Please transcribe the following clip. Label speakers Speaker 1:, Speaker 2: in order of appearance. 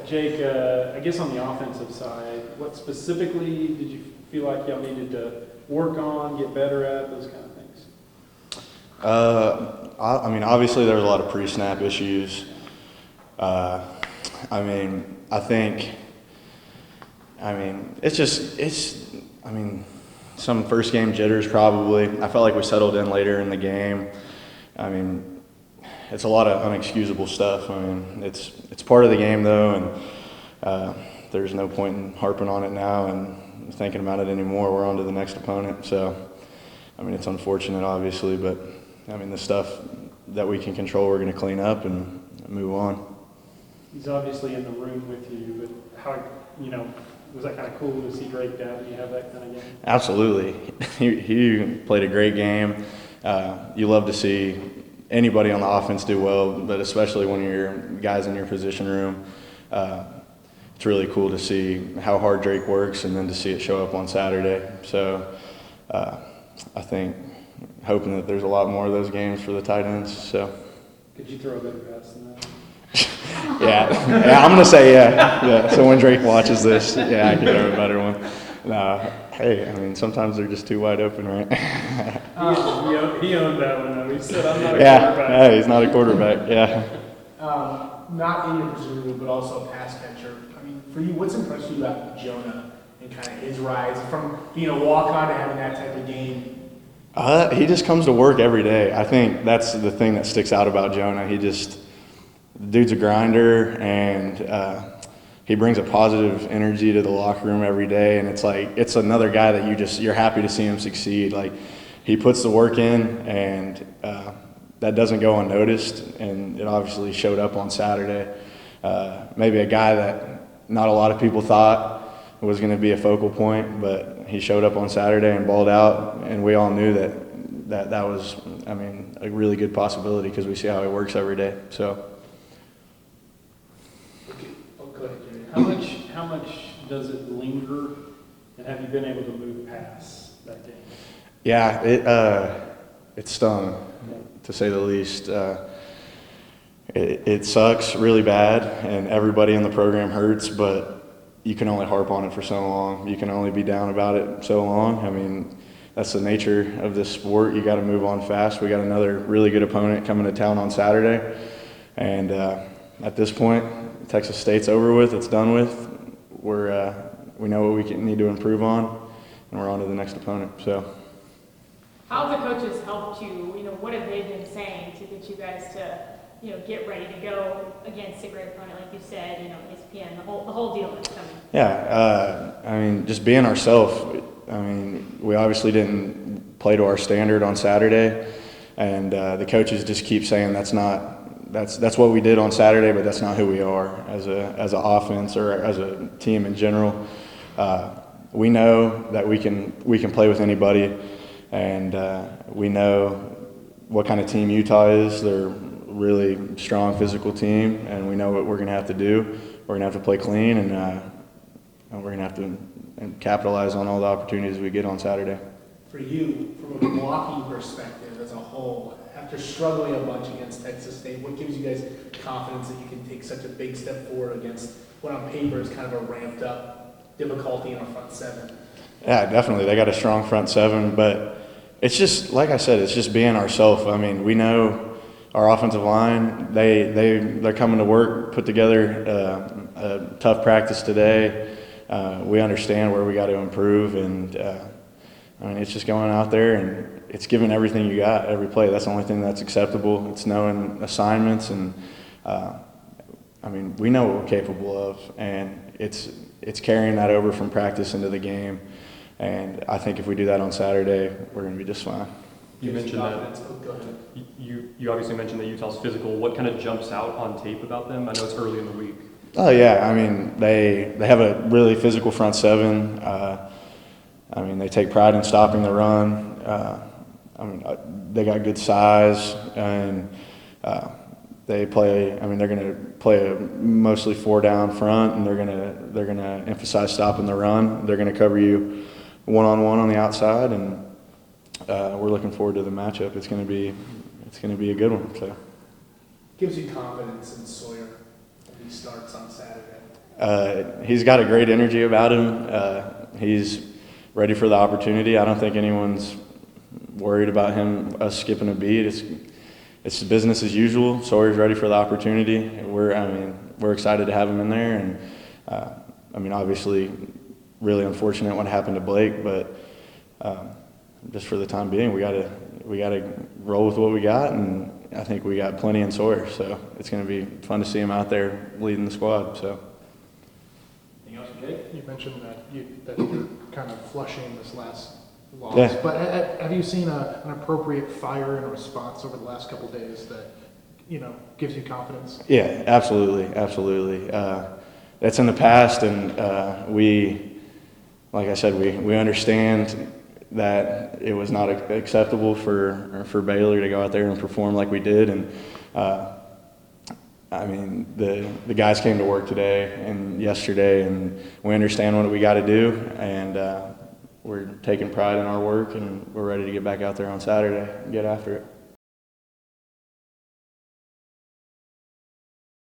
Speaker 1: Jake, I guess on the offensive side, what specifically did you feel like y'all needed to work on, get better at, those kind of things?
Speaker 2: I mean, obviously there was a lot of pre-snap issues. Some first game jitters probably. I felt like we settled in later in the game. I mean, it's a lot of unexcusable stuff. I mean, it's part of the game though, and there's no point in harping on it now and thinking about it anymore. We're on to the next opponent. So, I mean, it's unfortunate obviously, but I mean, the stuff that we can control, we're going to clean up and move on.
Speaker 1: He's obviously in the room with you, but how, was that kind of cool to see Drake down and you have that kind of game?
Speaker 2: Absolutely. He played a great game. You love to see anybody on the offense do well, but especially when you're guys in your position room. It's really cool to see how hard Drake works and then to see it show up on Saturday. So I think hoping that there's a lot more of those games for the tight ends. So
Speaker 1: could you throw a better pass than that?
Speaker 2: Yeah, I'm going to say yeah. So when Drake watches this, yeah, I can throw a better one. No, hey, I mean, sometimes they're just too wide open, right?
Speaker 1: He owned that one, though. He said, I'm not a
Speaker 2: quarterback. Yeah, he's not a quarterback, yeah.
Speaker 3: Not in your position, but also a pass catcher. I mean, for you, what's impressed you about Jonah and kind of his rise from being a walk-on to having that type of game?
Speaker 2: He just comes to work every day. I think that's the thing that sticks out about Jonah. The dude's a grinder, and he brings a positive energy to the locker room every day, and it's another guy that you're happy to see him succeed. Like, he puts the work in, and that doesn't go unnoticed, and it obviously showed up on Saturday. Maybe a guy that not a lot of people thought was going to be a focal point, but he showed up on Saturday and balled out, and we all knew that was, I mean, a really good possibility because we see how he works every day. So.
Speaker 1: How much does it linger, and have you been able to move past that game?
Speaker 2: Yeah, it stung, to say the least. It sucks really bad, and everybody in the program hurts, but you can only harp on it for so long. You can only be down about it so long. I mean, that's the nature of this sport. You got to move on fast. We got another really good opponent coming to town on Saturday, and at this point, Texas State's over with. It's done with. We know what we need to improve on, and we're on to the next opponent. So,
Speaker 4: how have the coaches helped you? What have they been saying to get you guys to, get ready to go against a great opponent, like you said, ESPN, the whole deal that's coming?
Speaker 2: Yeah, I mean, just being ourselves. I mean, we obviously didn't play to our standard on Saturday, and the coaches just keep saying that's what we did on Saturday, but that's not who we are as an offense or as a team in general. We know that we can play with anybody, and we know what kind of team Utah is. They're a really strong physical team, and we know what we're going to have to do. We're going to have to play clean, and we're going to have to capitalize on all the opportunities we get on Saturday.
Speaker 3: For you, from a blocking perspective as a whole, after struggling a bunch against Texas State, what gives you guys confidence that you can take such a big step forward against what on paper is kind of a ramped up difficulty in a front seven?
Speaker 2: Yeah, definitely. They got a strong front seven, but it's just, like I said, it's just being ourselves. I mean, we know our offensive line, they're coming to work, put together a tough practice today. We understand where we got to improve, and I mean, it's just going out there and it's giving everything you got every play. That's the only thing that's acceptable. It's knowing assignments, and I mean, we know what we're capable of, and it's carrying that over from practice into the game. And I think if we do that on Saturday, we're going to be just fine.
Speaker 5: You mentioned that. You obviously mentioned that Utah's physical. What kind of jumps out on tape about them? I know it's early in the week.
Speaker 2: Oh yeah, I mean they have a really physical front seven. I mean, they take pride in stopping the run. I mean, they got good size, and they play. I mean, they're going to play a mostly 4 down front, and they're going to emphasize stopping the run. They're going to cover you one-on-one on the outside, and we're looking forward to the matchup. It's going to be a good one. So,
Speaker 3: gives you confidence in Sawyer when he starts on Saturday?
Speaker 2: He's got a great energy about him. He's ready for the opportunity. I don't think anyone's worried about us skipping a beat. It's business as usual. Sawyer's ready for the opportunity. We're excited to have him in there, and obviously, really unfortunate what happened to Blake, but just for the time being, we gotta roll with what we got, and I think we got plenty in Sawyer. So it's going to be fun to see him out there leading the squad. So.
Speaker 1: Anything else, Jake?
Speaker 3: You mentioned that you're kind of flushing this last loss,
Speaker 2: Yeah.
Speaker 3: but have you seen an appropriate fire and response over the last couple of days that gives you confidence?
Speaker 2: Yeah, absolutely. That's in the past, and like I said, we understand that it was not acceptable for Baylor to go out there and perform like we did, and the guys came to work today and yesterday, and we understand what we got to do, and we're taking pride in our work, and we're ready to get back out there on Saturday and get after it.